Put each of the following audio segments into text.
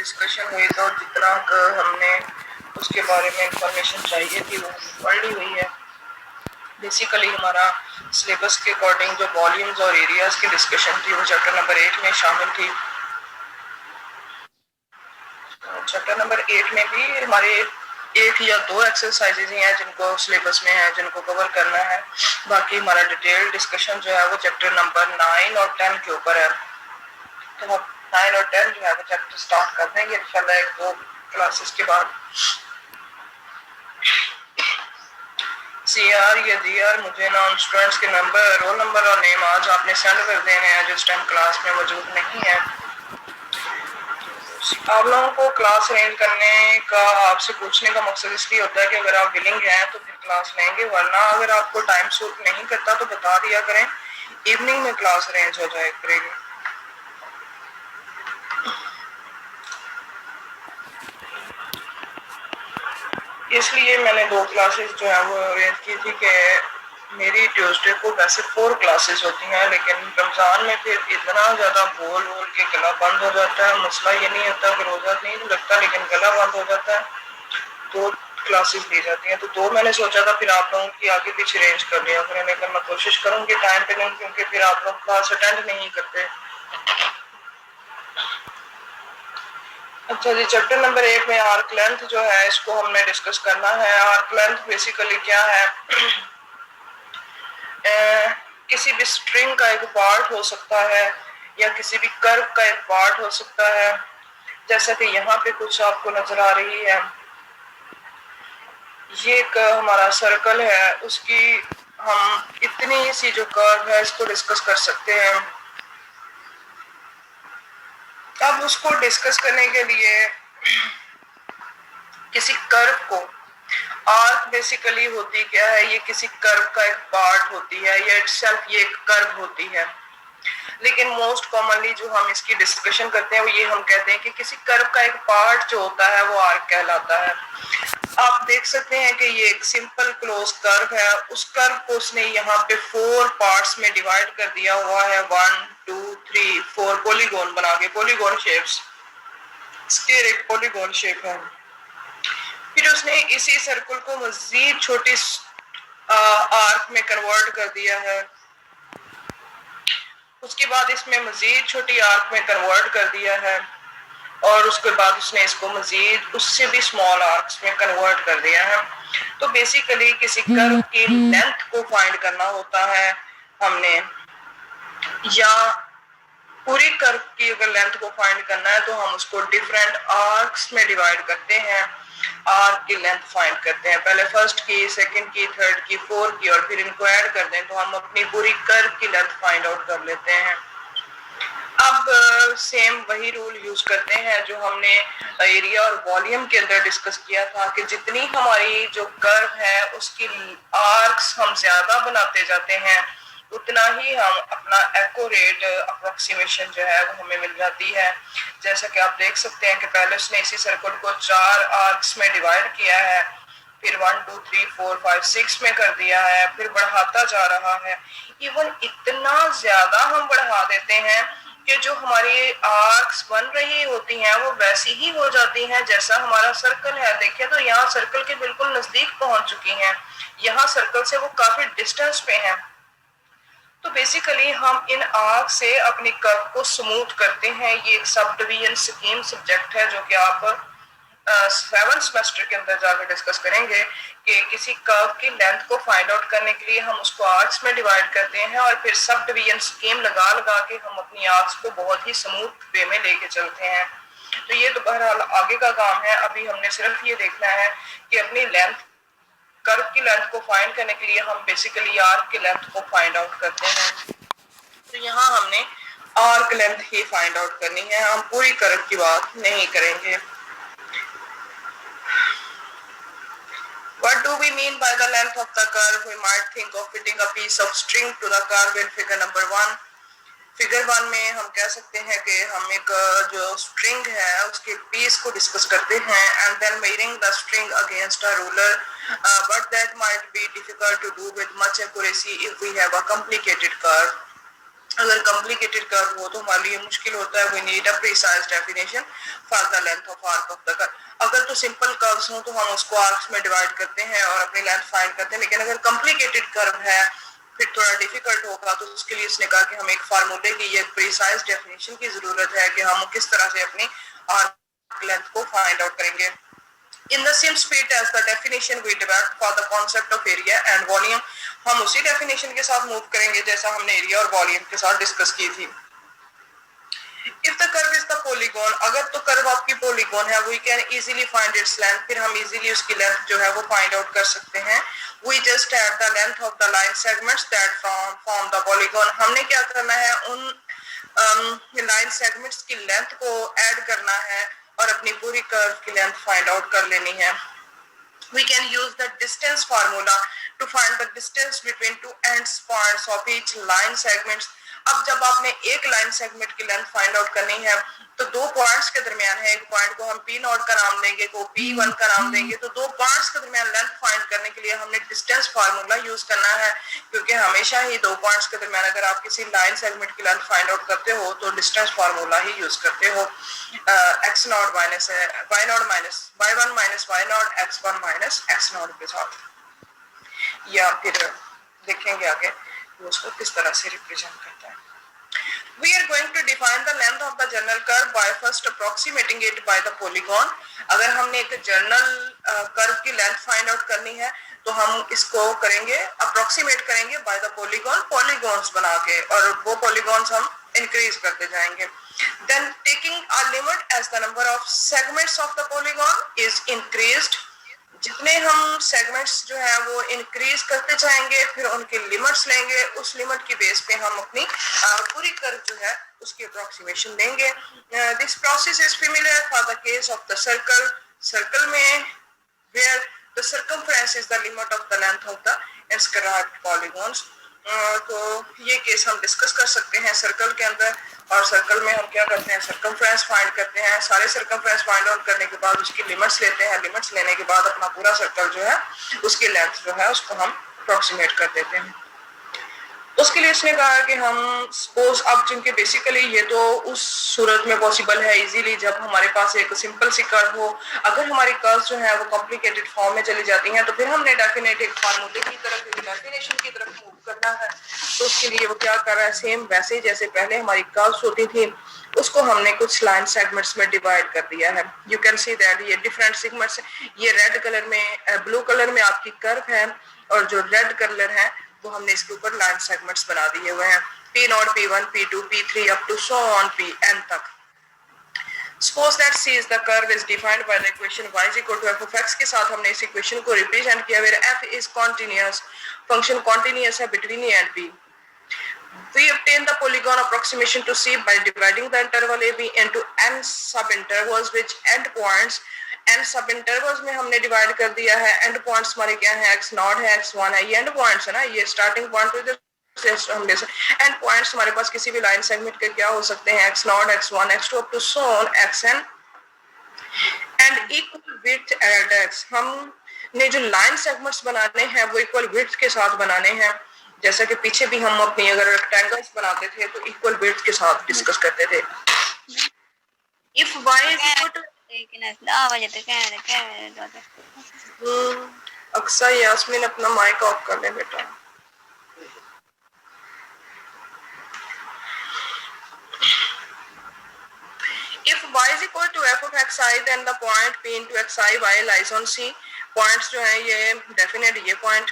Discussion हुई तो जितना हमने उसके बारे में इंफॉर्मेशन चाहिए थी वो पढ़ ली हुई है। बेसिकली हमारा सिलेबस के अकॉर्डिंग जो वॉल्यूम्स और एरियाज की डिस्कशन थी वो चैप्टर नंबर 8 में शामिल थी। चैप्टर नंबर 8 में भी हमारे एक या दो एक्सरसाइजेज ही हैं जिनको सिलेबस में है, जिनको कवर करना है। बाकी हमारा डिटेल डिस्कशन जो है वो चैप्टर नंबर 9 और 10 के ऊपर है। तो हम 9 और 10 जो है वो चैप्टर स्टार्ट कर देंगे इंशाल्लाह एक दो क्लासेस के बाद। CR या GR मुझे ना उन स्टूडेंट्स के नंबर, रोल नंबर और नेम आज आपने सेंड कर देने हैं जो इस टाइम क्लास में मौजूद नहीं है। आप लोगों को क्लास अरेंज करने का आपसे पूछने का मकसद इसलिए होता है कि अगर आप विलिंग हैं तो फिर क्लास लेंगे, वरना अगर आपको टाइम सूट नहीं करता तो बता दिया करें, इवनिंग में क्लास अरेंज हो जाए करेगी। इसलिए मैंने दो क्लासेस जो है वो अरेंज की थी कि मेरी ट्यूसडे को वैसे 4 क्लासेस होती हैं, लेकिन रमज़ान में फिर इतना ज़्यादा बोल के गला बंद हो जाता है। मसला ये नहीं होता कि रोज़ा नहीं लगता, लेकिन गला बंद हो जाता है। 2 क्लासेस दी जाती हैं, तो 2 मैंने सोचा था फिर आप लोगों की आगे पीछे अरेंज कर लिया करें, लेकिन मैं कोशिश करूँगी टाइम पे नहीं, क्योंकि फिर आप लोग क्लास अटेंड नहीं करते। अच्छा जी, चैप्टर नंबर 8 में आर्क लेंथ जो है इसको हमने डिस्कस करना है। आर्क लेंथ बेसिकली क्या है? किसी भी स्ट्रिंग का एक पार्ट हो सकता है या किसी भी कर्व का एक पार्ट हो सकता है। जैसा कि यहाँ पे कुछ आपको नजर आ रही है, ये एक हमारा सर्कल है, उसकी हम इतनी सी जो कर्व है इसको डिस्कस कर सकते हैं। अब उसको डिस्कस करने के लिए किसी कर्व को, आर्क बेसिकली होती क्या है? ये किसी कर्व का एक पार्ट होती है या इटसेल्फ ये एक कर्व होती है, लेकिन मोस्ट कॉमनली जो हम इसकी डिस्कशन करते हैं वो ये हम कहते हैं कि किसी कर्व का एक पार्ट जो होता है वो आर्क कहलाता है। आप देख सकते हैं कि ये एक सिंपल क्लोज कर्व है, उस कर्व को उसने यहाँ पे 4 पार्ट्स में डिवाइड कर दिया हुआ है, 1 2 3 4 पॉलीगॉन बना के, पॉलीगॉन शेप्स, स्क्वायर एक पॉलीगॉन शेप है। फिर उसने इसी सर्कल को मजीद छोटी आर्क में कन्वर्ट कर दिया है, उसके बाद इसमें मजीद छोटी आर्क में कन्वर्ट कर दिया है, और उसके बाद उसने इसको मजीद उससे भी स्मॉल आर्क्स में कन्वर्ट कर दिया है। तो बेसिकली किसी कर्व की लेंथ को फाइंड करना होता है हमने, या पूरी कर्व की अगर लेंथ को फाइंड करना है तो हम उसको डिफरेंट आर्क्स में डिवाइड करते हैं, आर्क की लेंथ फाइंड करते हैं। पहले फर्स्ट की, सेकंड की, थर्ड की, फोर्थ की, और फिर इनको ऐड कर दें तो हम अपनी पूरी कर्व की लेंथ फाइंड आउट कर लेते हैं। अब सेम वही रूल यूज करते हैं जो हमने एरिया और वॉल्यूम के अंदर डिस्कस किया था कि जितनी हमारी जो कर्व है उसकी आर्क्स हम ज्यादा बनाते जाते हैं, उतना ही हम अपना एक्यूरेट अप्रोक्सीमेशन जो है वो हमें मिल जाती है। जैसा कि आप देख सकते हैं कि पहले उसने इसी सर्कल को 4 आर्क्स में डिवाइड किया है, फिर 1 2 3 4 5 6 में कर दिया है, फिर बढ़ाता जा रहा है। इवन इतना ज्यादा हम बढ़ा देते हैं कि जो हमारी आर्क्स बन रही होती हैं वो वैसी ही हो जाती हैं जैसा हमारा सर्कल है। देखिए तो यहाँ सर्कल के बिल्कुल नजदीक पहुंच चुकी हैं, यहाँ सर्कल से वो काफी डिस्टेंस पे हैं। तो बेसिकली हम इन आर्क से अपनी कर्व को स्मूथ करते हैं। ये एक सब डिवीजन स्कीम सब्जेक्ट है जो कि आप 7th सेमेस्टर के अंदर जाकर डिस्कस करेंगे कि किसी कर्व की लेंथ को फाइंड आउट करने के लिए हम उसको आर्क्स में डिवाइड करते हैं और फिर सब डिवीजन स्कीम लगा लगा के हम अपनी आर्क्स को बहुत ही स्मूथ वे में लेके चलते हैं। तो ये तो बहरहाल आगे का काम है, अभी हमने सिर्फ ये देखना है कि अपनी लेंथ, कर्व की लेंथ को फाइंड करने के लिए हम बेसिकली आर्क की लेंथ को फाइंड आउट करते हैं। तो यहाँ हमने आर्क लेंथ ही फाइंड आउट करनी है, हम पूरी कर्व की बात नहीं करेंगे। What do we mean by the length of the curve? We might think of fitting a piece of string to the curve in figure number 1. Figure 1 में हम कह सकते हैं कि हम एक जो स्ट्रिंग है उसके पीस को डिस्कस करते हैं, and then measuring the string against a ruler, but that might be difficult to do with much accuracy if we have a complicated curve. अगर कॉम्प्लिकेटेड कर्व हो तो हमारे लिए मुश्किल होता है, we need a precise definition for the length of arc of the curve. अगर तो सिंपल कर्व्स हो तो हम उसको आर्क्स में डिवाइड करते हैं और अपनी लेंथ फाइंड करते हैं, लेकिन अगर कॉम्प्लिकेटेड कर्व है फिर थोड़ा डिफिकल्ट होगा, तो उसके लिए उसने कहा कि हमें एक फार्मूले की, ये प्रिसाइज डेफिनेशन की जरूरत है कि हम किस तरह से अपनी आर्क लेंथ को फाइंड आउट करेंगे। In the same spirit as the definition we developed for the concept of area and volume, हम उसी definition के साथ मूव करेंगे जैसा हमने एरिया और वॉल्यूम के साथ डिस्कस की थी। If the curve is the polygon, अगर तो कर्व आपकी polygon है, we can easily find its length, फिर हम easily उसकी length जो है वो find out कर सकते हैं। We just add the length of the line segments that form the polygon, हमने क्या करना है, उन लाइन सेगमेंट्स की लेंथ को ऐड करना है और अपनी पूरी कर्व की लेंथ फाइंड आउट कर लेनी है। We can use the distance formula to find the distance between two ends points of each line segments. अब जब आपने एक लाइन सेगमेंट की लेंथ फाइंड आउट करनी है तो दो पॉइंट्स के दरमियान है, एक पॉइंट को हम पी नॉट का नाम देंगे, को P1 का नाम देंगे, तो दो पॉइंट्स के दरमियान लेंथ फाइंड करने के लिए हमने डिस्टेंस फार्मूला यूज करना है, क्योंकि हमेशा ही दो पॉइंट्स के दरमियान अगर आप किसी लाइन सेगमेंट की लेंथ फाइंड आउट करते हो तो डिस्टेंस फार्मूला ही यूज करते हो, x not minus y not minus y1 minus y not x1 minus x not के साथ, या फिर देखेंगे आगे उसको किस तरह से रिप्रेजेंट करता है। We are going to define the length of the general curve by first approximating it by the polygon. अगर हमने एक जनरल कर्व की लेंथ फाइंड आउट करनी है तो हम इसको करेंगे, अप्रोक्सीमेट करेंगे बाय द पॉलीगॉन, पॉलीगॉन्स बना के, और वो पॉलीगॉन्स हम इंक्रीज करते जाएंगे। Then taking a limit as the number of segments of the polygon is increased, जितने हम सेगमेंट्स जो है वो इंक्रीज करते जाएंगे फिर उनके लिमिट्स लेंगे, उस लिमिट की बेस पे हम अपनी पूरी कर्व जो है उसकी अप्रोक्सीमेशन देंगे। This process is familiar for the case of the circle, circle में where the circumference is the limit of the length of the inscribed polygons. तो ये केस हम डिस्कस कर सकते हैं सर्कल के अंदर, और सर्कल में हम क्या करते हैं, सर्कमफ्रेंस फाइंड करते हैं, सारे सर्कमफ्रेंस फाइंड आउट करने के बाद उसकी लिमिट्स लेते हैं, लिमिट्स लेने के बाद अपना पूरा सर्कल जो है उसकी लेंथ जो है उसको हम अप्रोक्सीमेट कर देते हैं। उसके लिए इसने कहा कि हम सपोज, अब जिनके बेसिकली ये तो उस सूरत में पॉसिबल है इजीली जब हमारे पास एक सिंपल सी कर्व हो, अगर हमारी कर्व जो है वो कॉम्प्लिकेटेड फॉर्म में चली जाती हैं तो फिर हमने डेफिनेट एक फार्मूले की तरफ, एक डेफिनेशन की तरफ मूव करना है। तो उसके लिए वो क्या कर रहा है, सेम वैसे ही जैसे पहले हमारी कर्व्स होती थी उसको हमने कुछ लाइन सेगमेंट्स में डिवाइड कर दिया है। यू कैन सी दैट ये डिफरेंट सेगमेंट्स, ये रेड कलर में, ब्लू कलर में आपकी कर्व है और जो रेड कलर है वो हमने इसके ऊपर लाइन सेगमेंट्स बना दिए हुए हैं, P0, P1, P2, P3 up to so on Pn तक। Suppose that C is the curve is defined by the equation y is equal to f of x के साथ हमने इस इक्वेशन को रिप्रेजेंट किया where f is continuous, function continuous है between a and b। We obtain the polygon approximation to C by dividing the interval AB into n sub-intervals which end points, n सब-intervals में हमने divide कर दिया है, end points हमारे क्या है, x not है, x1 है, ये end points है ना, ये starting point तो हम end points हमारे पास किसी भी लाइन सेगमेंट के क्या हो सकते हैं, x not, x1, x2 up to so on xn and equal width at x। हमने जो लाइन सेगमेंट्स बनाने हैं वो इक्वल विड्थ के साथ बनाने हैं, जैसा कि पीछे भी हम अपनी अगर रेक्टेंगल्स बनाते थे तो इक्वल विड्थ के साथ डिस्कस करते थे। If y is equal to अक्सर यास्मीन अपना माइक ऑफ कर ले बेटा। If y is equal to f of xi then the point p into xi y lies on c। Points जो है ये डेफिनेट ये point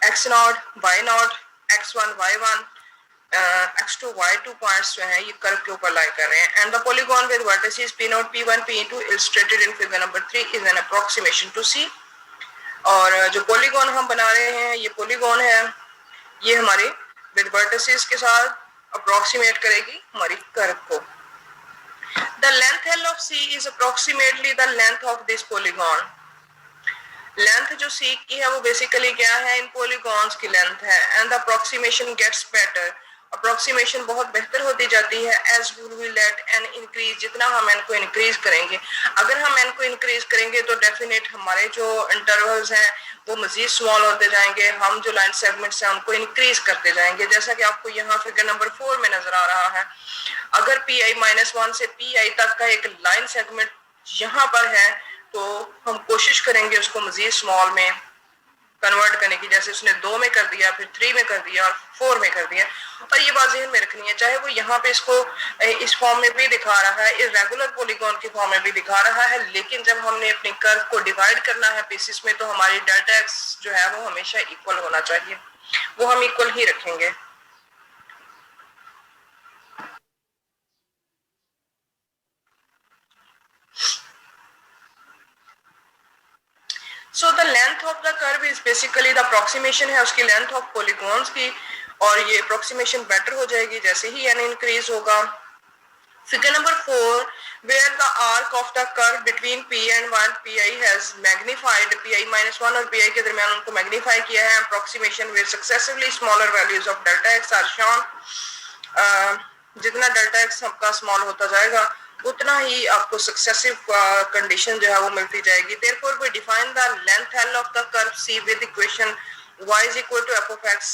x not, y not, x1, y1, x2, y2 points जो हैं ये कर्व के ऊपर लाई कर रहे हैं। And the polygon with vertices p0, p1, p2 illustrated in figure number 3 is an approximation to c। और जो पॉलीगॉन हम बना रहे हैं ये पॉलीगॉन है, ये हमारे विद वर्टिसेस के साथ अप्रोक्सीमेट करेगी हमारी कर्व को। The length L of C is approximately the length of this polygon। Length जो C की है वो बेसिकली क्या है, इन पॉलीगॉन्स की लेंथ है। And the approximation gets better, approximation बहुत बेहतर होती जाती है as we let n increase, जितना हम एन को इंक्रीज करेंगे। अगर हम एन को इंक्रीज करेंगे तो डेफिनेट हमारे जो इंटरवल्स हैं वो मजीद स्मॉल होते जाएंगे, हम जो लाइन सेगमेंट्स हैं उनको इंक्रीज करते जाएंगे, जैसा कि आपको यहाँ फिगर नंबर 4 में नजर आ रहा है। अगर पी आई -1 से पी आई तक का एक लाइन सेगमेंट यहाँ पर है तो हम कोशिश करेंगे उसको मजीद स्मॉल में कन्वर्ट करने की, जैसे उसने 2 में कर दिया, फिर 3 में कर दिया और 4 में कर दिया। और ये बात ज़हन में रखनी है, चाहे वो यहाँ पे इसको इस फॉर्म में भी दिखा रहा है, इरेगुलर पॉलीगॉन की फॉर्म में भी दिखा रहा है, लेकिन जब हमने अपनी कर्व को डिवाइड करना है पीसेस में तो हमारी डेल्टा एक्स जो है वो हमेशा इक्वल होना चाहिए, वो हम इक्वल ही रखेंगे। So the length of the curve is basically the approximation है उसकी लेंथ ऑफ पॉलीगॉन्स की, और ये अप्रोक्सीमेशन बेटर हो जाएगी जैसे ही एन इंक्रीज होगा। Figure number 4 where the arc of the curve between P and 1 PI has magnified, PI -1 और PI के दरमियान उनको मैग्नीफाई किया है, approximation where successively smaller values of delta x are shown। जितना डेल्टा एक्स आपका small होता जाएगा उतना ही आपको सक्सेसिव कंडीशन जो है वो मिलती जाएगी। Therefore we define the length L of the curve C with equation y is equal to f of x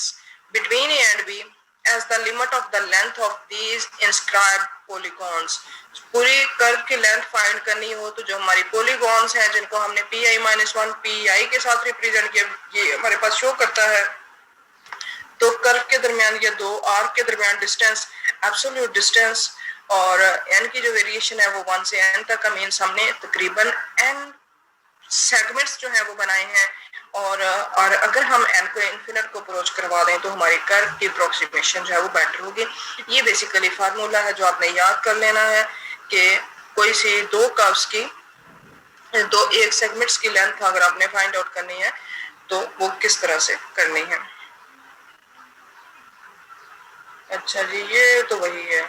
between a and b as the limit of the length of these inscribed polygons। पूरी curve की length find करनी हो तो जो हमारी polygons हैं जिनको हमने pi -1 pi के साथ रिप्रेजेंट किया, ये हमारे पास शो करता है। तो कर्व के दरमियान या दो आर्क के दरमियान डिस्टेंस एब्सोल्यूट डिस्टेंस और n की जो वेरिएशन है वो 1 से n तक का मीन्स हमने तकरीबन n सेगमेंट्स जो है वो बनाए हैं, और अगर हम n को इन्फिनिट को अप्रोच करवा दें तो हमारी कर्व की अप्रोक्सीमेशन जो है वो बेटर होगी। ये बेसिकली फार्मूला है जो आपने याद कर लेना है कि कोई सी दो कर्व्स की दो एक सेगमेंट्स की लेंथ अगर आपने फाइंड आउट करनी है तो वो किस तरह से करनी है। अच्छा जी, ये तो वही है।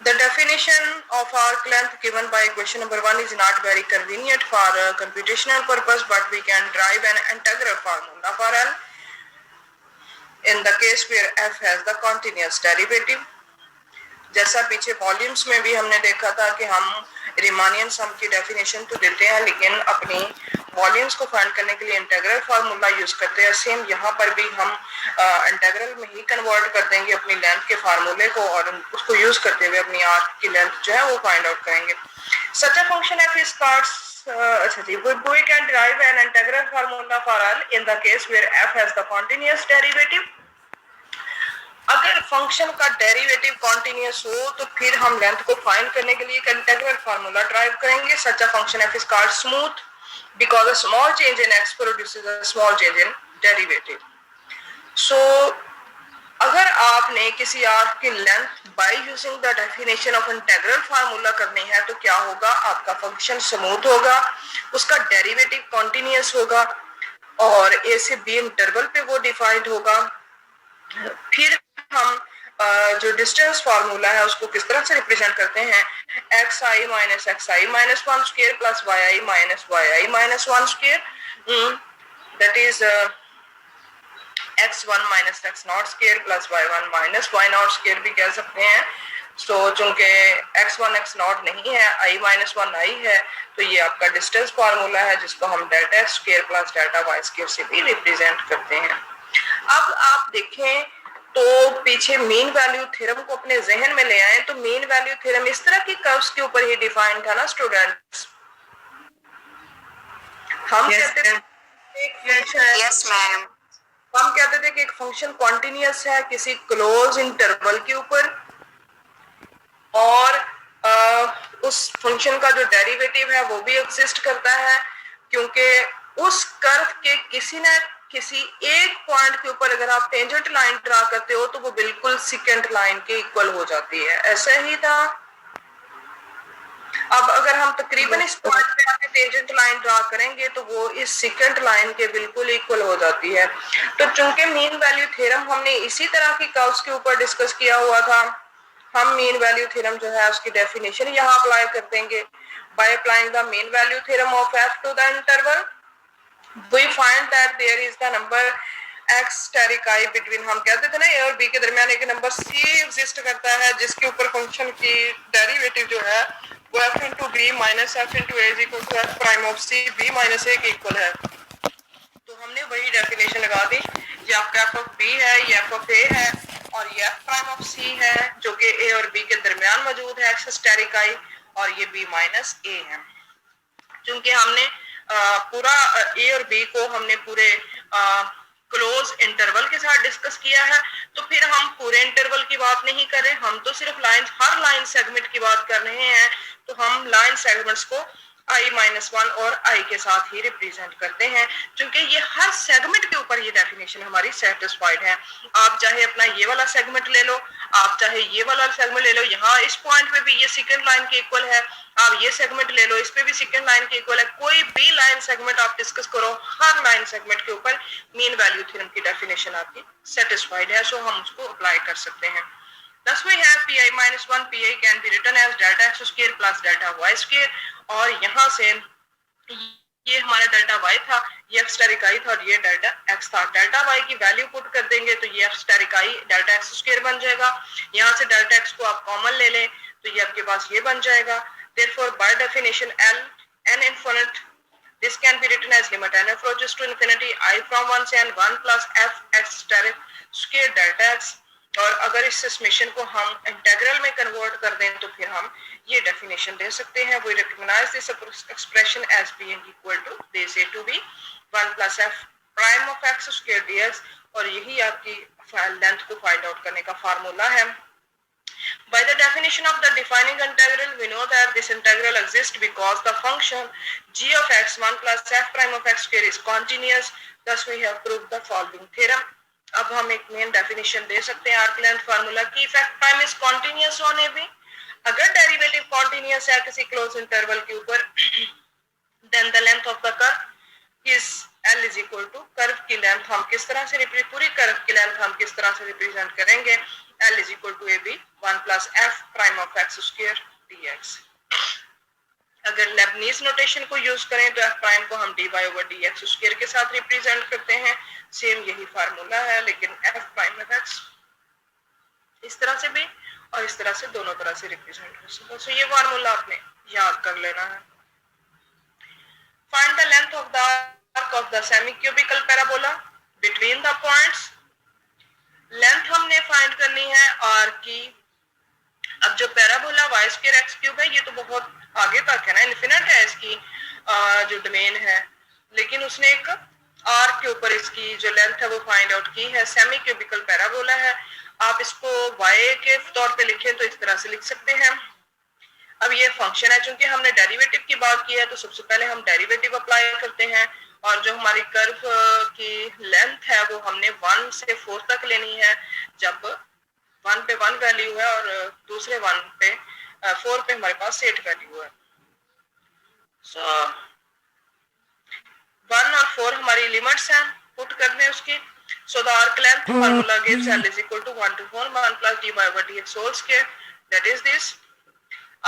The definition of arc length given by equation number 1 is not very convenient for computational purpose, but we can derive an integral formula for L in the case where f has the continuous derivative। जैसा पीछे volumes में भी हमने देखा था कि हम Riemannian सम की डेफिनेशन तो देते हैं लेकिन अपनी वॉल्यूम्स को फाइंड करने के लिए इंटीग्रल फार्मूला यूज करते हैं। सेम यहाँ पर भी हम इंटीग्रल में ही कन्वर्ट कर देंगे अपनी लेंथ के फार्मूले को और उसको यूज करते हुए अपनी आर्क की लेंथ जो है वो फाइंड आउट करेंगे। Such a function F is अच्छा जी, we can derive an integral formula for L in the case where f has the continuous derivative। अगर फंक्शन का डेरिवेटिव कॉन्टिन्यूस हो तो फिर हम लेंथ को फाइंड करने के लिए एक इंटीग्रल फार्मूला ड्राइव करेंगे। Such a function f is called smooth because a small change in x produces a small change in derivative। So अगर आपने किसी आर्क की length by using the definition of integral formula करनी है तो क्या होगा, आपका फंक्शन स्मूथ होगा, उसका डेरिवेटिव कॉन्टिन्यूस होगा और a से b इंटरवल पे वो डिफाइंड होगा। फिर हम जो डिस्टेंस फार्मूला है उसको किस तरह से रिप्रेजेंट करते हैं, xi - xi - 1 square plus yi - yi - 1 square, that is x1 - x0 square plus y1 - y0 square भी कह सकते हैं। तो चूंकि x1 x0 नहीं है, i - 1 i है, तो ये आपका डिस्टेंस फार्मूला है जिसको हम delta x square plus delta y square से भी रिप्रेजेंट करते हैं। अब आप देखें तो पीछे मीन वैल्यू थ्योरम को अपने जहन में ले आए तो मीन वैल्यू थ्योरम इस तरह की कर्व्स के ऊपर ही डिफाइन था ना स्टूडेंट्स। हम कहते थे एक फंक्शन हम कहते थे कि एक फंक्शन कॉन्टिन्यूस है किसी क्लोज इंटरवल के ऊपर और उस फंक्शन का जो डेरिवेटिव है वो भी एग्जिस्ट करता है, क्योंकि उस कर्व के किसी एक पॉइंट के ऊपर अगर आप टेंजेंट लाइन ड्रा करते हो तो वो बिल्कुल सेकंड लाइन के इक्वल हो जाती है। ऐसा ही था। अब अगर हम तकरीबन इस पॉइंट पे आके टेंजेंट लाइन ड्रा करेंगे तो वो इस सेकंड लाइन के बिल्कुल इक्वल हो जाती है। तो चूंकि मीन वैल्यू थ्योरम हमने इसी तरह की कर्व्स के ऊपर डिस्कस किया हुआ था, हम मीन वैल्यू थ्योरम जो है उसकी डेफिनेशन यहाँ अप्लाई कर देंगे। By applying the mean value theorem of f to the interval we find that there is the number x asterisk i between, हम कहते थे ना ए और बी के दरमियान एक नंबर सी एग्जिस्ट करता है जिसके ऊपर फंक्शन की डेरिवेटिव जो है वो f into b minus f into a is equal to f prime of c b minus a के इक्वल है। तो हमने वही डेफिनेशन लगा दी, ये आपका एफ ऑफ बी है, ये एफ ऑफ ए है और ये एफ प्राइम ऑफ सी है जो कि ए और बी के दरमियान मौजूद है एक्स स्टेरिक आई, और ये बी माइनस ए है। क्योंकि हमने पूरा ए और बी को हमने पूरे क्लोज इंटरवल के साथ डिस्कस किया है, तो फिर हम पूरे इंटरवल की बात नहीं कर रहे, हम तो सिर्फ लाइन, हर लाइन सेगमेंट की बात कर रहे हैं। तो हम लाइन सेगमेंट्स को i-1 और i के साथ ही रिप्रेजेंट करते हैं, क्योंकि ये हर सेगमेंट के ऊपर ये डेफिनेशन हमारी सेटिस्फाइड है। आप चाहे अपना ये वाला सेगमेंट ले लो, आप चाहे ये वाला सेगमेंट ले लो, यहाँ इस पॉइंट पे भी ये सेकंड लाइन के इक्वल है, आप ये सेगमेंट ले लो, इस पे भी सेकंड लाइन के इक्वल है। कोई भी लाइन सेगमेंट आप डिस्कस करो, हर लाइन सेगमेंट के ऊपर मीन वैल्यू थ्योरम की डेफिनेशन आपकी सेटिस्फाइड है, सो हम उसको अप्लाई कर सकते हैं। Thus we have pi-1 pi can be written as delta x square plus delta y square, और यहाँ से ये हमारा डेल्टा y था, ये f स्टेरिक i था और ये डेल्टा x था। डेल्टा y की वैल्यू पुट कर देंगे तो ये f asterisk i delta x square बन जाएगा। यहाँ से डेल्टा x को आप कॉमन ले लें तो ये आपके पास ये बन जाएगा। Therefore by definition L n infinite this can be written as limit n approaches to infinity I from 1 से n 1 plus f x asterisk square delta x, और अगर इस समेशन को हम इंटीग्रल में कन्वर्ट कर दें तो फिर हम ये डेफिनेशन दे सकते हैं। We recognise this expression as being equal to this a to b 1 plus f prime of x square dx, और यही आपकी लेंथ को फाइंड आउट करने का फार्मूला है। By the definition of the defining integral, we know that this integral exists because the function g of x 1 plus f prime of x square is continuous. Thus we have proved the following theorem. अब हम एक main definition दे सकते हैं arc length formula की, effect prime is continuous होने भी, अगर डेरिवेटिव कॉन्टिन्यूस है किसी क्लोज इंटरवल के ऊपर, then the length of the curve is L is equal to curve की लेंथ, हम किस तरह से पूरी कर्व की लेंथ हम किस तरह से रिप्रेजेंट करेंगे, L is equal to AB 1 plus f prime of x square dx। अगर लेबनीज नोटेशन को यूज करें तो f प्राइम को हम dy ओवर dx स्क्वायर के साथ रिप्रेजेंट करते हैं। सेम यही फार्मूला है, लेकिन f प्राइम ऑफ x इस तरह से भी और इस तरह से दोनों तरह से रिप्रेजेंट हो सकता है। सो ये फार्मूला आपने याद कर लेना है। Find the length of the arc of the semi cubical parabola between the points. Length हमने फाइंड करनी है आर्क की। अब जो parabola y square x cube है ये तो बहुत आगे तक है ना, इन्फिनिट है इसकी जो डोमेन है, लेकिन उसने एक आर्क के ऊपर इसकी जो लेंथ है वो फाइंड आउट की है। सेमी क्यूबिकल पैराबोला है, आप इसको y के तौर पे लिखें तो इस तरह से लिख सकते हैं। अब ये फंक्शन है, चूंकि हमने डेरिवेटिव की बात की है तो सबसे पहले हम डेरिवेटिव अप्लाई करते हैं, और जो हमारी कर्व की लेंथ है वो हमने 1 से 4 तक लेनी है। जब 1 पे 1 वैल्यू है और दूसरे 1 पे 4 पे हमारे पास 8 वैल्यू है। सो 1 और 4 हमारी लिमिट्स हैं, पुट करने उसकी। So the arc length formula gives L is equal to 1 to 1 plus dy over dx whole square, that is this।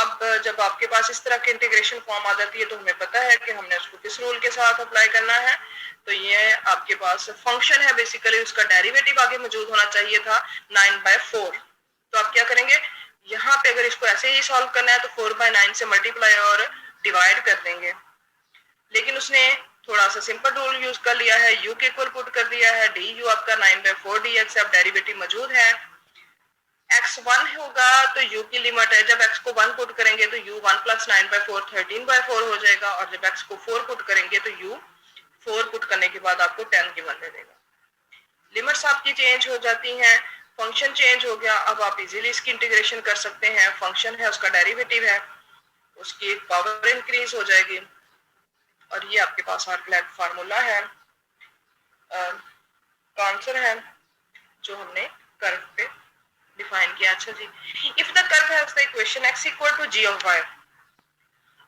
अब जब आपके पास इस तरह की इंटीग्रेशन फॉर्म आ जाती है तो हमें पता है कि हमने उसको किस रूल के साथ अप्लाई करना है। तो ये आपके पास फंक्शन है, बेसिकली उसका डेरिवेटिव आगे मौजूद होना चाहिए था 9/4। तो आप क्या करेंगे, यहाँ पे अगर इसको ऐसे ही सॉल्व करना है तो 4/9 से मल्टीप्लाई और डिवाइड कर देंगे, लेकिन उसने थोड़ा सा सिंपल रूल यूज कर लिया है, u के इक्वल पुट कर दिया है, du आपका 9/4 dx। अब डेरिवेटिव मौजूद है, x 1 होगा तो u की लिमिट है, जब x को 1 पुट करेंगे तो u 1 प्लस 9/4 13/4 हो जाएगा, और जब x को 4 पुट करेंगे तो u 4 पुट करने के बाद आपको 10 गिवन दे देगा। लिमिट्स आपकी चेंज हो जाती हैं, फंक्शन चेंज हो गया। अब आप इजीली इसकी इंटीग्रेशन कर सकते हैं, फंक्शन है उसका डेरिवेटिव है, उसकी पावर इंक्रीज हो जाएगी, और ये आपके पास आर्क लेंथ फार्मूला है, आंसर है जो हमने कर्व पे डिफाइन किया। अच्छा जी, if the curve has the equation x equal to g of y।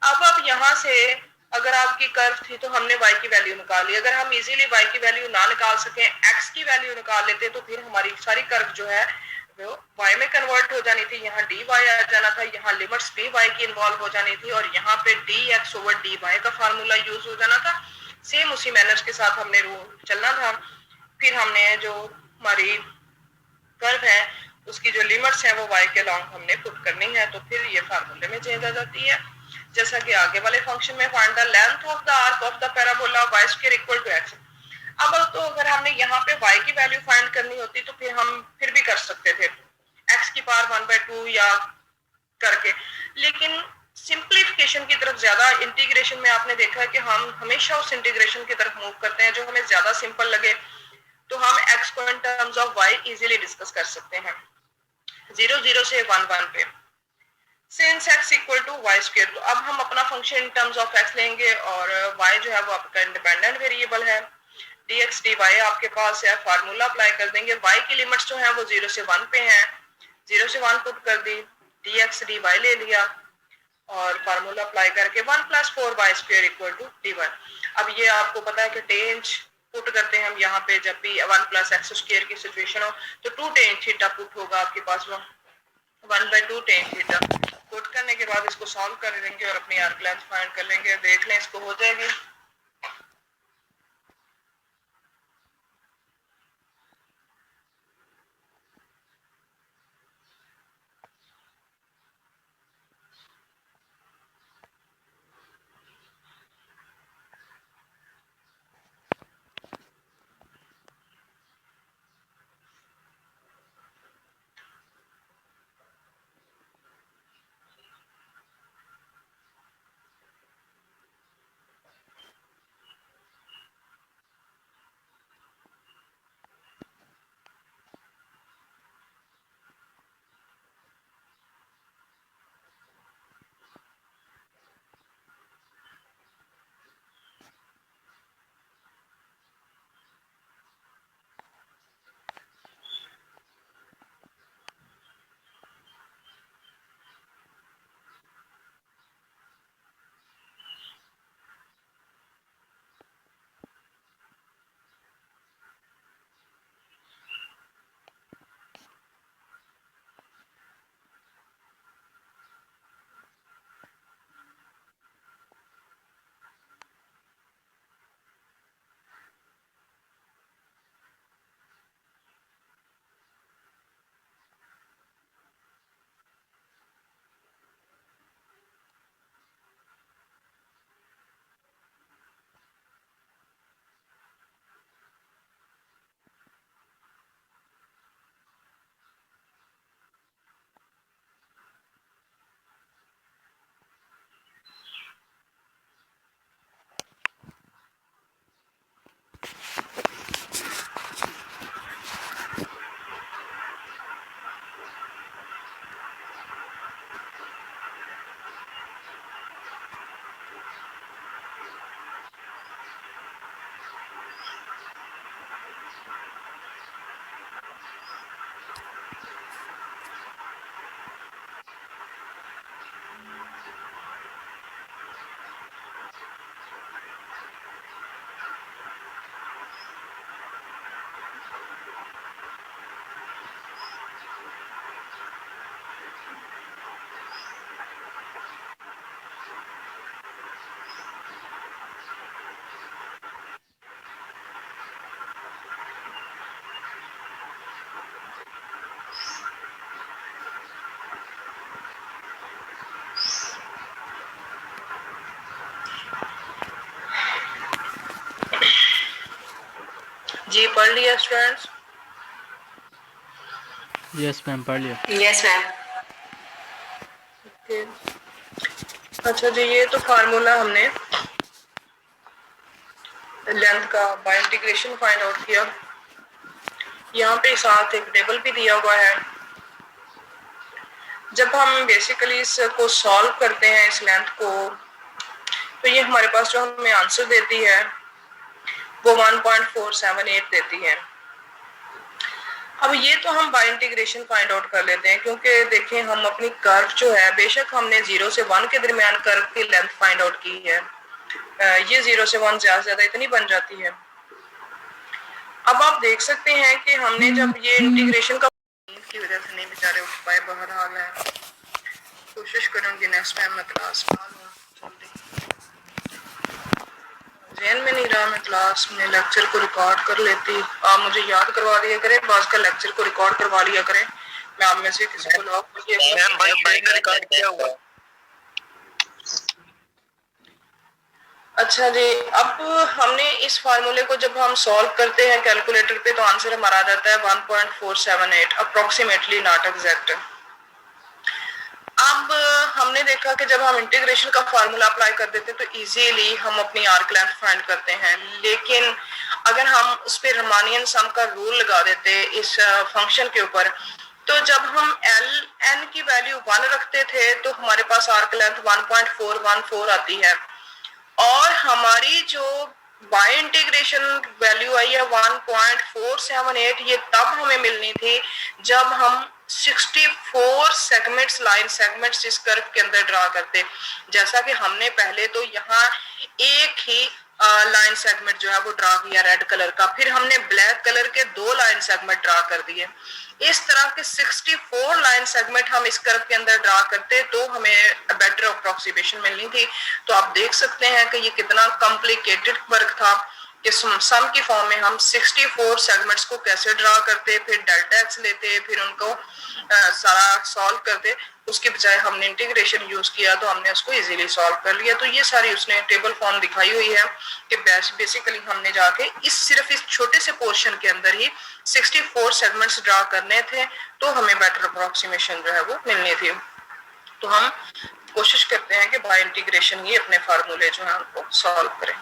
अब आप यहाँ से अगर आपकी कर्व थी तो हमने y की वैल्यू निकाल ली, अगर हम इजीली y की वैल्यू ना निकाल सके x की वैल्यू निकाल लेते तो फिर हमारी सारी कर्व जो है वो y में कन्वर्ट हो जानी थी, यहाँ dy आ जाना था, यहाँ लिमिट्स भी y की इन्वॉल्व हो जानी थी, और यहाँ पे dx ओवर dy का फार्मूला यूज हो जाना था। सेम उसी मैनर्स के साथ हमने रूल चलना था। फिर हमने जो हमारी कर्व है उसकी जो लिमिट्स है वो y के लॉन्ग हमने पुट करनी है, तो फिर ये फार्मूले में चेंज आ जाती है। जैसा कि आगे वाले फंक्शन में find the length of the arc of the parabola y square equal to x। अब तो अगर हमने यहाँ पे y की वैल्यू फाइंड करनी होती तो फिर हम फिर भी कर सकते थे x की पावर 1/2 या करके, लेकिन सिंप्लीफिकेशन की तरफ ज्यादा, इंटीग्रेशन में आपने देखा है कि हम हमेशा उस इंटीग्रेशन की तरफ मूव करते हैं जो हमें ज्यादा सिंपल लगे, तो हम x को in terms of y easily discuss कर सकते हैं 0 0 से 1 1 पे। Since x equal to y square, तो अब हम अपना function in terms of x लेंगे और y जो है वो आपका इंडिपेंडेंट वेरिएबल है, dx dy आपके पास है, फार्मूला अप्लाई कर देंगे। y की लिमिट्स जो है वो 0 से 1 पे हैं, 0 से 1 पुट कर दी, dx dy ले लिया और फार्मूला अप्लाई करके 1 + 4y square equal to dy। अब ये आपको पता है कि टेंज पुट करते हैं हम यहाँ पे, जब भी 1 + x स्क्वायर की सिचुएशन हो तो 2 tan थीटा पुट होगा आपके पास, वो 1/2 tan थीटा पुट करने के बाद इसको सॉल्व कर लेंगे और अपनी आर्क लेंथ फाइंड कर लेंगे। देख लें इसको हो जाएगी। जी पढ़ लिया स्टूडेंट्स? यस मैम, पढ़ लिया। Yes ma'am. अच्छा जी, ये तो फार्मूला हमने लेंथ का बाय इंटीग्रेशन फाइंड आउट किया। यहाँ पे साथ एक टेबल भी दिया हुआ है। जब हम बेसिकली इसको सॉल्व करते हैं इस लेंथ को, तो ये हमारे पास जो हमें आंसर देती है वो 1.478 देती है। अब ये तो हम बाय इंटीग्रेशन फाइंड आउट कर लेते हैं, क्योंकि देखें हम अपनी कर्व जो है, बेशक हमने 0 से 1 के दरमियान कर्व की लेंथ फाइंड आउट की है, ये 0 से 1 ज्यादा से ज्यादा इतनी बन जाती है। अब आप देख सकते हैं कि हमने जब ये इंटीग्रेशन का की वजह से नहीं बेचारे उठ पाए, बहरहाल है, कोशिश करूंगी नेक्स्ट टाइम मैं क्लास में जल्दी, जहन में नहीं रहा मैं क्लास में लेक्चर को रिकॉर्ड कर लेती, आप मुझे याद करवा दिया करें, बाज का लेक्चर को रिकॉर्ड करवा लिया करें। मैं आप में से किसी को लॉक रिकॉर्ड किया हुआ। अच्छा जी, अब हमने इस फार्मूले को जब हम सॉल्व करते हैं कैलकुलेटर पे तो आंसर हमारा आ जाता है 1.478 अप्रोक्सीमेटली, नॉट एग्जैक्ट। अब हमने देखा कि जब हम इंटीग्रेशन का फार्मूला अप्लाई कर देते हैं तो इजीली हम अपनी आर्क लेंथ फाइंड करते हैं, लेकिन अगर हम उस पर रमानियन सम का रूल लगा देते इस फंक्शन के ऊपर, तो जब हम एल एन की वैल्यू 1 रखते थे तो हमारे पास आर्क लेंथ 1.414 आती है, और हमारी जो बाय इंटीग्रेशन वैल्यू आई है 1.478, ये तब हमें मिलनी थी जब हम 64 सेगमेंट्स, लाइन सेगमेंट्स इस कर्व के अंदर ड्रा करते। जैसा कि हमने पहले तो यहाँ एक ही लाइन सेगमेंट जो है वो ड्रा किया रेड कलर का, फिर हमने ब्लैक कलर के 2 लाइन सेगमेंट ड्रा कर दिए। इस तरह के 64 लाइन सेगमेंट हम इस कर्व के अंदर ड्रा करते तो हमें बेटर अप्रोक्सीमेशन मिलनी थी। तो आप देख सकते हैं कि ये कितना कॉम्प्लिकेटेड वर्क था कि सम की फॉर्म में हम 64 सेगमेंट्स को कैसे ड्रा करते, फिर डेल्टा एक्स लेते, फिर उनको सारा सॉल्व करते। उसके बजाय हमने इंटीग्रेशन यूज किया तो हमने उसको इजीली सॉल्व कर लिया। तो ये सारी उसने टेबल फॉर्म दिखाई हुई है कि बेसिकली हमने जाके सिर्फ इस छोटे से पोर्शन के अंदर ही 64 सेगमेंट्स ड्रा करने थे तो हमें बेटर अप्रोक्सीमेशन जो है वो मिलनी थी। तो हम कोशिश करते हैं कि बाय इंटीग्रेशन ही अपने फार्मूले जो है उनको सॉल्व करें।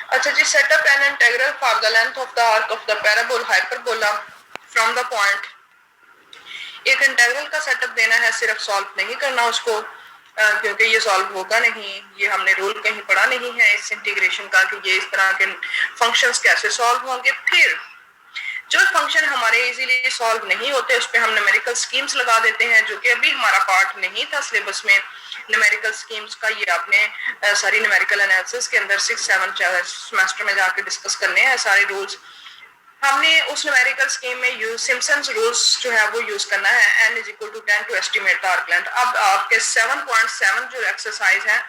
अच्छा जी, set up an integral for the length of the arc of the parabola hyperbola from the point. एक इंटीग्रल का सेटअप देना है, सिर्फ सॉल्व नहीं करना उसको, क्योंकि ये सॉल्व होगा नहीं, ये हमने रूल कहीं पढ़ा नहीं है इस इंटीग्रेशन का कि ये इस तरह के फंक्शंस कैसे सॉल्व होंगे। फिर जो फंक्शन हमारे इजीली सॉल्व नहीं होते उस पर हम न्यूमेरिकल स्कीम्स लगा देते हैं, जो कि अभी हमारा पार्ट नहीं था सिलेबस में न्यूमेरिकल स्कीम्स का। ये आपने सारी न्यूमेरिकल एनालिसिस के अंदर 6-7 सेमेस्टर में जाके डिस्कस करने हैं सारे रूल्स। हमने उस न्यूमेरिकल स्कीम में यूज सिम्पसन्स रूल्स जो है वो यूज करना है, n = 10 to estimate the arc length. अब आपके 7.7 जो एक्सरसाइज है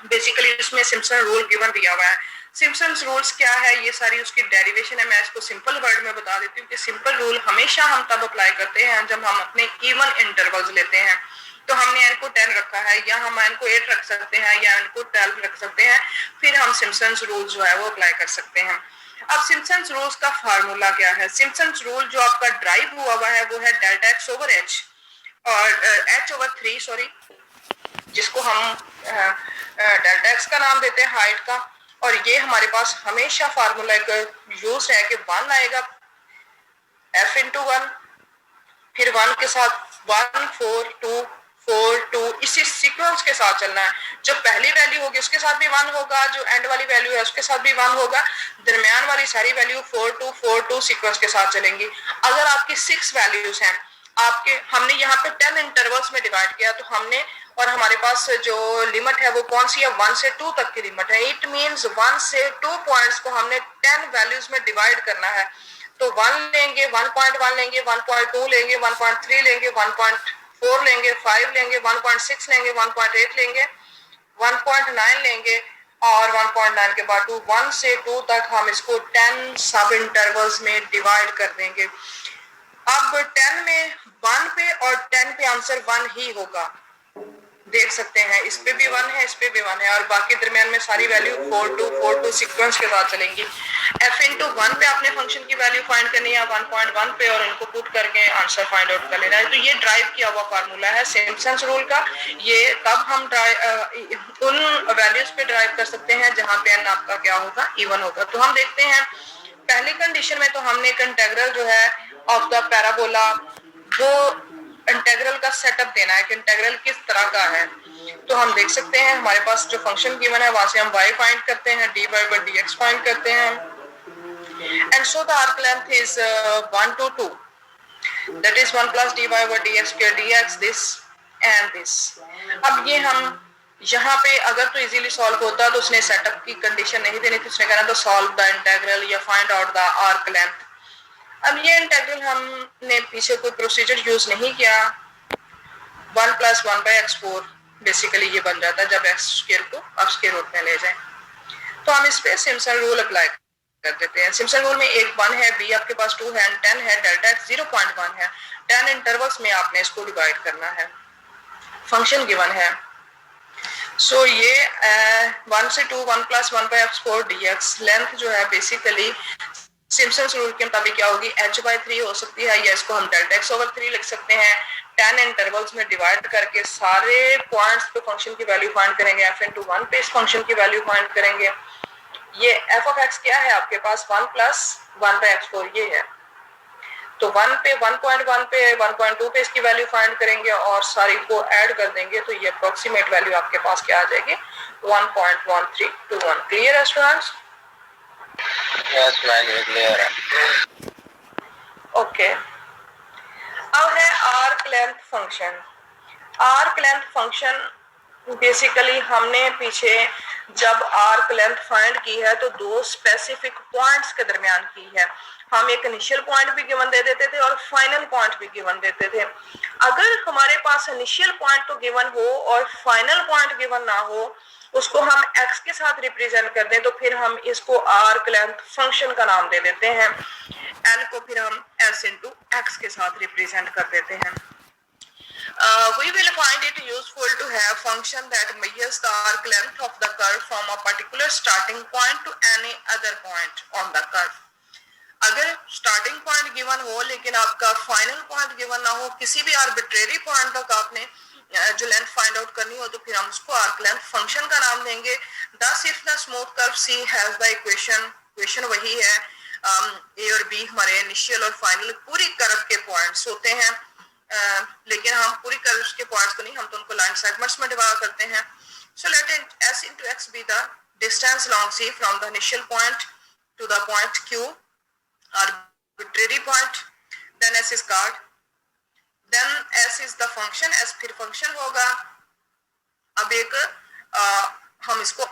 बेसिकली उसमें सिम्पसन रूल गिवन दिया हुआ है। सिम्पसन्स रूल्स क्या है, ये सारी उसकी डेरिवेशन है। मैं इसको सिंपल वर्ड में बता देती हूँ कि सिंपल रूल हमेशा हम तब अप्लाई करते हैं जब हम अपने इवन इंटरवल्स लेते हैं। तो हमने n को 10 रखा है, या हम n को 8 रख सकते हैं, या n को 12 रख सकते हैं, फिर हम सिम्पसन्स रूल जो है वो अप्लाई कर सकते हैं। अब सिम्पसन्स रूल्स का फार्मूला क्या है? सिम्पसन्स रूल जो आपका ड्राइव हुआ है वो है डेल्टा x ओवर h और h/3 सॉरी, जिसको हम डेल्टा x का नाम देते हैं हाइट का। और ये हमारे पास हमेशा फार्मूला का यूज है कि 1 आएगा f × 1, फिर 1 के साथ 1 4 2 4 2, इसी सीक्वेंस के साथ चलना है। जो पहली वैल्यू होगी उसके साथ भी 1 होगा, जो एंड वाली वैल्यू है उसके साथ भी 1 होगा, दरमियान वाली सारी वैल्यू 4 2 4 2 सीक्वेंस के साथ चलेंगी। अगर आपकी 6 वैल्यूज हैं आपके, हमने यहाँ पे 10 इंटरवल्स में डिवाइड किया, तो हमने और हमारे पास जो लिमिट है वो कौन सी है? 1 से 2 तक की लिमिट है। इट मींस 1 से 2 पॉइंट्स को हमने 10 वैल्यूज में डिवाइड करना है। तो 1 लेंगे, 1.1 लेंगे, 1.2 लेंगे, 1.3 लेंगे, 1.4 लेंगे, 5 लेंगे, 1.6 लेंगे, 1.8 लेंगे, 1.9 लेंगे, और 1.9 के बाद 1 से 2 तक हम इसको 10 सब इंटरवल्स में डिवाइड कर देंगे। अब 10 में 1 पे और 10 पे आंसर 1 ही होगा, देख सकते हैं इस पे भी 1 है, इस पे भी 1 है, और बाकी दरमियान में सारी वैल्यू 4 2 4 2 सीक्वेंस के साथ चलेंगी। f × 1 पे आपने फंक्शन की वैल्यू फाइंड करनी है 1.1 पे, और इनको पुट करके आंसर फाइंड आउट कर लेना है। तो ये ड्राइव किया हुआ फार्मूला है सिम्पसन्स रूल का। ये तब हम उन वैल्यूज पे ड्राइव कर सकते हैं जहां पे n आपका क्या होगा? इवन होगा। तो हम देखते हैं पहली कंडीशन में तो हमने एक इंटीग्रल जो है ऑफ द पैराबोला, वो इंटीग्रल का सेटअप देना है कि इंटीग्रल किस तरह का है। तो हम देख सकते हैं हमारे पास जो फंक्शन गिवन है वहां से हम y फाइंड करते हैं, dy/dx फाइंड करते हैं, and so the arc length is 1 to 2, that is 1 + dy/dx + dx this and this. अब ये हम यहाँ पे अगर तो इजीली सॉल्व होता तो उसने सेटअप की कंडीशन नहीं देनी थी, उसने कहना तो सॉल्व द इंटीग्रल या find out the arc length. अब ये इंटीग्रल हमने पीछे कोई प्रोसीजर यूज नहीं किया, 1 + 1/x4 बेसिकली ये बन जाता है जब एक्स स्क्वायर को आप स्क्वायर रूट में ले जाएं। तो हम इस पे सिम्पसन रूल अप्लाई कर देते हैं। सिम्पसन रूल में एक 1 है, बी आपके पास 2 है, 10 है, डेल्टा एक्स 0.1 है। 10 इंटरवल्स में आपने इसको डिवाइड करना है। फंक्शन गिवन है। सो ये 1 से 2 1 + 1/x4 dx लेंथ जो है बेसिकली सिम्पसन रूल के मुताबिक क्या होगी, h/3 हो सकती है, या इसको हम डेल्टा x/3 लिख सकते हैं। 10 इंटरवल्स में डिवाइड करके सारे पॉइंट्स पे फंक्शन की वैल्यू फाइंड करेंगे, f/1 पे इस फंक्शन की वैल्यू फाइंड करेंगे। ये f(x) क्या है आपके पास, 1 + 1/x4 ये है। तो 1 पे 1.1 पे 1.2 पे इसकी वैल्यू फाइंड करेंगे और सारी को ऐड कर देंगे, तो ये अप्रोक्सीमेट वैल्यू आपके पास क्या आ जाएगी, 1.1321। क्लियर है स्टूडेंट्स? यस मैम, ये क्लियर है। ओके, अब है arc length function. Arc length function basically हमने पीछे जब आर्क लेंथ फाइंड की है तो दो स्पेसिफिक पॉइंट्स के दरमियान की है। हम एक इनिशियल पॉइंट भी गिवन दे देते थे और फाइनल पॉइंट भी गिवन देते थे। अगर हमारे पास इनिशियल पॉइंट तो गिवन हो और फाइनल पॉइंट गिवन ना हो, उसको हम x के साथ रिप्रेजेंट कर दें, तो फिर हम इसको आर्क लेंथ फंक्शन का नाम दे देते हैं। n को फिर हम s * x के साथ रिप्रेजेंट कर देते हैं। We will find it useful to have function that measures the arc length of the curve from a particular starting point to any other point on the curve. अगर starting point given हो लेकिन आपका final point given ना हो, किसी भी arbitrary point तक आपने जो लेंथ फाइंड आउट करनी हो, तो फिर हम उसको आर्क लेंथ फंक्शन का नाम देंगे। Thus if the smooth curve C has the equation वही है, ए और बी हमारे इनिशियल और फाइनल पूरी कर्व के पॉइंट्स होते हैं। लेकिन हम पूरी कर्व्स के पॉइंट्स को नहीं, हम तो उनको लाइन सेगमेंट्स में डिवाइड करते हैं। So let s * x be the distance along C from the initial point to the point Q, arbitrary point, then s is called, then s is the function, s फिर function होगा। अब हम इसको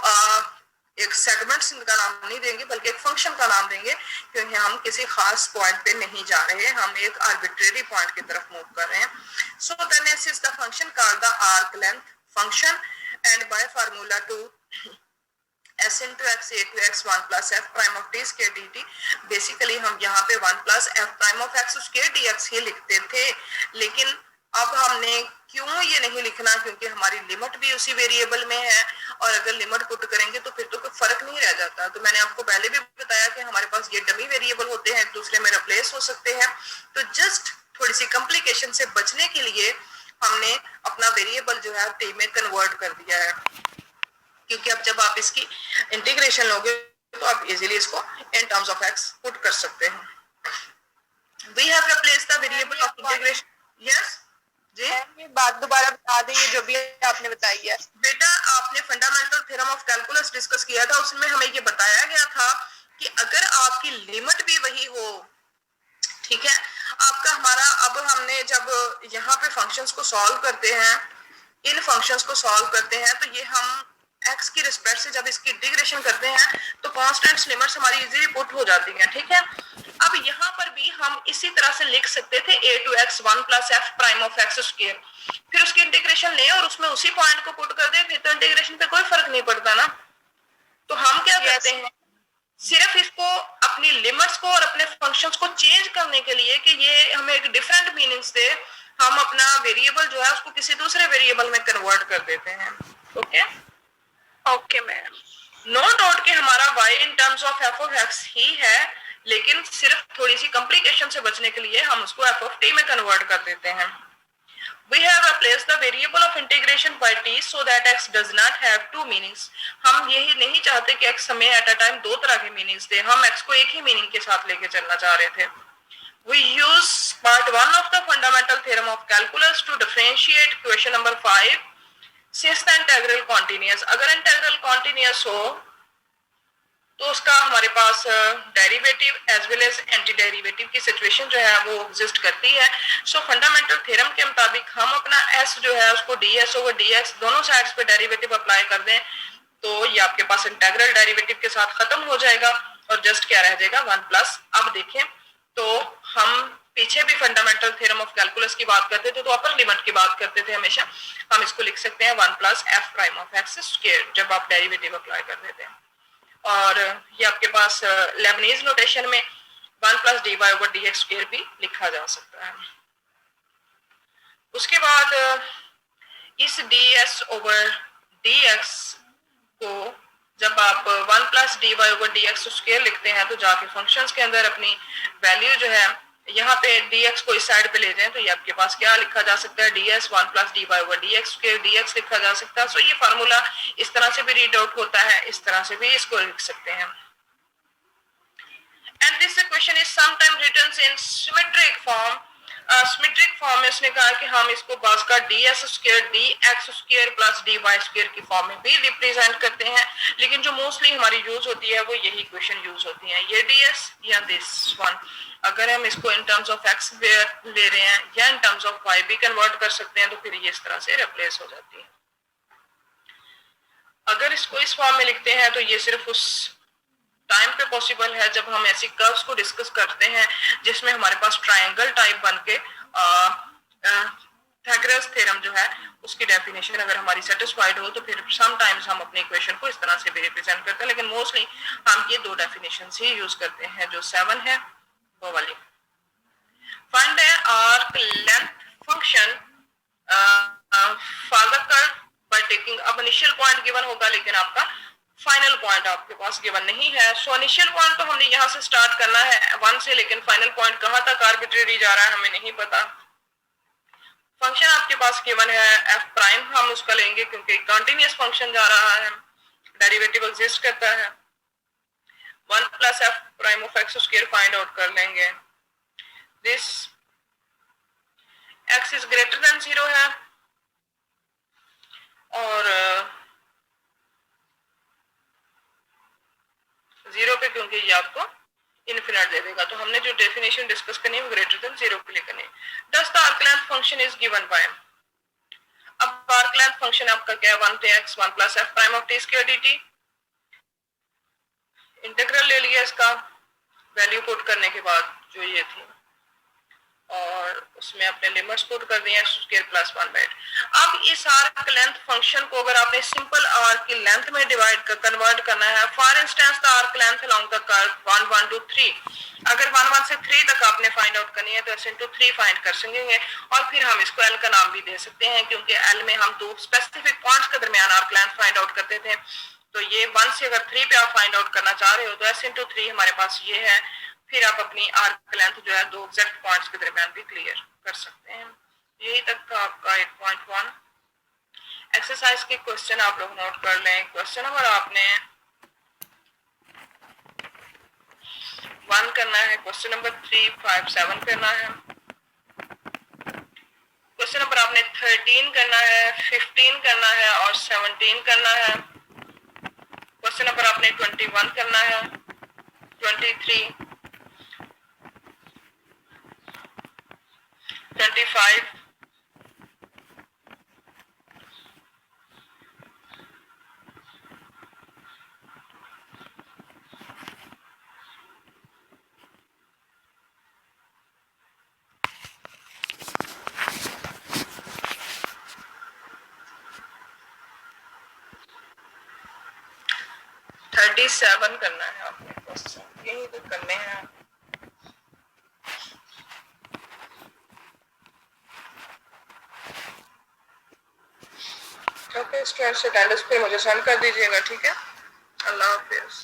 एक segments का नाम नहीं देंगे बल्कि एक फंक्शन का नाम देंगे, क्योंकि हम किसी खास पॉइंट पे नहीं जा रहे, हम एक आर्बिट्रेरी पॉइंट की तरफ मूव कर रहे हैं। So then s is the function called the arc length function, and by formula to s * x a to x 1 + f prime of t square dt, basically हम यहाँ पे 1 + f prime of x square dx ही लिखते थे, लेकिन अब हमने क्यों ये नहीं लिखना, क्योंकि हमारी लिमिट भी उसी वेरिएबल में है और अगर लिमिट पुट करेंगे तो फिर तो कोई फर्क नहीं रह जाता। तो मैंने आपको पहले भी बताया कि हमारे पास ये डमी वेरिएबल होते हैं, एक दूसरे में रिप्लेस हो सकते हैं। तो जस्ट थोड़ी सी कॉम्प्लिकेशन से बचने के लिए हमने अपना वेरिएबल जो है टी में कन्वर्ट कर दिया है, क्योंकि अब जब आप इसकी इंटीग्रेशन लोगे तो आप इजीली इसको in terms of x put कर सकते हैं। We have replaced the variable of integration. Yes जी, ये बात दोबारा बता दें, ये जो भी आपने बताई है। बेटा आपने fundamental theorem of calculus discuss किया था, उसमें हमें ये बताया गया था कि अगर आपकी लिमिट भी वही हो, ठीक है, आपका हमारा अब हमने जब यहाँ पे फंक्शंस को सॉल्व करते हैं, इन फंक्शंस को सॉल्व करते हैं, तो ये हम x की रिस्पेक्ट से जब इसकी इंटीग्रेशन करते हैं तो कांस्टेंट्स लिमिट्स हमारी इजीली पुट हो जाती हैं, ठीक है। अब यहाँ पर भी हम इसी तरह से लिख सकते थे a to x 1 + f prime of x square, फिर उसकी इंटीग्रेशन लें और उसमें उसी पॉइंट को पुट कर दें, फिर तो इंटीग्रेशन पे कोई फर्क नहीं पड़ता ना। तो हम क्या करते हैं, सिर्फ इसको अपनी लिमिट्स को और अपने फंक्शंस को चेंज करने के लिए कि ये हमें एक डिफरेंट मीनिंग्स दे, हम अपना वेरिएबल जो है उसको किसी दूसरे वेरिएबल में कन्वर्ट कर देते हैं। Okay okay ma'am, note out कि हमारा y in terms of f of x ही है, लेकिन सिर्फ थोड़ी सी कॉम्प्लिकेशन से बचने के लिए हम उसको f of t में कन्वर्ट कर देते हैं। We have replaced the variable of integration by t so that x does not have two meanings. हम यही नहीं चाहते कि x हमें at a time दो तरह के मीनिंग्स दे, हम x को एक ही मीनिंग के साथ लेके चलना चाह रहे थे। We use part 1 of the fundamental theorem of calculus to differentiate question number 5 since the integral continuous. अगर इंटेग्रल कॉन्टिन्यूस हो तो उसका हमारे पास derivative as well as antiderivative की सिचुएशन जो है वो एग्जिस्ट करती है। सो फंडामेंटल थ्योरम के मुताबिक हम अपना s जो है उसको ds/dx दोनों साइड्स पे डेरिवेटिव अप्लाई कर दें तो ये आपके पास इंटीग्रल डेरिवेटिव के साथ खत्म हो जाएगा और जस्ट क्या रह जाएगा 1 प्लस। अब देखें तो हम पीछे भी फंडामेंटल थ्योरम ऑफ कैलकुलस की बात करते थे तो अपर लिमिट की बात करते थे हमेशा, हम इसको लिख सकते हैं 1 plus f prime of x square जब आप डेरिवेटिव अप्लाई कर देते हैं। और ये आपके पास लेबनीज नोटेशन में 1 plus d y over d x square भी लिखा जा सकता है। उसके बाद इस d s over d x को जब आप 1 plus d y over d x square लिखते हैं तो जाके फंक्शंस के अंदर अपनी वैल्यू जो है यहाँ पे dx को इस साइड पे ले जाएं तो ये आपके पास क्या लिखा जा सकता है, ds 1 plus d y over d x square dx लिखा जा सकता है। सो ये फार्मूला इस तरह से भी रीड आउट होता है, इस तरह से भी इसको लिख सकते हैं। And this equation is sometime written in symmetric form. Symmetric form में उसने कहा कि हम इसको बास का ds square dx square plus dy square की फॉर्म में भी रिप्रेजेंट करते हैं, लेकिन जो मोस्टली हमारी यूज होती है वो यही इक्वेशन यूज होती है, ये ds या दिस वन। अगर हम इसको इन टर्म्स ऑफ x ले रहे हैं या इन टर्म्स ऑफ y भी कन्वर्ट कर सकते हैं तो फिर ये इस तरह से रिप्लेस हो जाती है। अगर इसको इस फॉर्म में लिखते हैं तो ये सिर्फ उस टाइम पे पॉसिबल है जब हम ऐसी कर्व्स को डिस्कस करते हैं जिसमें हमारे पास ट्रायंगल टाइप बन के थायरस थ्योरम जो है उसकी डेफिनेशन अगर हमारी सेटिस्फाइड हो तो फिर समटाइम्स हम अपने इक्वेशन को इस तरह से भी रिप्रेजेंट करते हैं, लेकिन मोस्टली हम ये दो डेफिनेशन ही यूज करते हैं, जो 7 है वो वाली। Find the arc length function for the curve by taking, अब इनिशियल पॉइंट गिवन होगा लेकिन आपका फाइनल पॉइंट आपके पास गिवन नहीं है। सो इनिशियल पॉइंट तो हमने यहाँ से स्टार्ट करना है 1 से, लेकिन फाइनल पॉइंट कहाँ तक आर्बिट्रेरी जा रहा है हमें नहीं पता। फंक्शन आपके पास गिवन है एफ प्राइम, हम उसका लेंगे क्योंकि कंटिन्यूअस फंक्शन जा रहा है, डेरिवेटिव एग्जिस्ट करता है। 1 plus f prime of x square find out कर लेंगे। This x is greater than 0 है और 0 पे क्योंकि ये आपको इन्फिनिट दे देगा, तो हमने जो डेफिनेशन डिस्कस करनी है ग्रेटर देन 0 के लिए करनी है। दस the arc length function is given by, अब आर्क लेंथ फंक्शन आपका क्या है 1 to x 1 plus f prime of T square dt। Integral ले लिया इसका वैल्यू पुट करने के बाद जो ये थी और उसमें अपने लिमिट्स पुट कर दिए स्क्वायर प्लस 1/8। अब इस आर्क लेंथ फंक्शन को अगर आपने सिंपल आर्क की लेंथ में डिवाइड कर कन्वर्ट करना है, for instance the arc length along the curve 1 1 to 3, अगर 1 1 से 3 तक आपने फाइंड आउट करनी है तो s into 3 फाइंड कर सकेंगे और फिर हम इसको l का नाम भी दे सकते हैं क्योंकि l में हम दो स्पेसिफिक पॉइंट्स के दरमियान आर्क लेंथ फाइंड आउट करते थे। तो ये 1 से अगर 3 पे आप फाइंड आउट करना चाह रहे हो तो s into 3 हमारे पास ये है, फिर आप अपनी आर्क लेंथ जो है दो एग्जैक्ट पॉइंट्स के दरमियान भी क्लियर कर सकते हैं। यही तक था आपका 8.1 एक्सरसाइज के क्वेश्चन, आप लोग नोट कर लें। क्वेश्चन नंबर आपने 1 करना है, क्वेश्चन नंबर 3 5 7 करना है, क्वेश्चन नंबर आपने 13 करना है, 15 करना है और 17 करना है। क्वेश्चन नंबर आपने 21 करना है, 23 25 37 करना है आपने क्वेश्चन, यही तो करने हैं। ओके स्टूडेंट्स, अटेंडेंस पे मुझे सेंड कर दीजिएगा, ठीक है। अल्लाह हाफिज।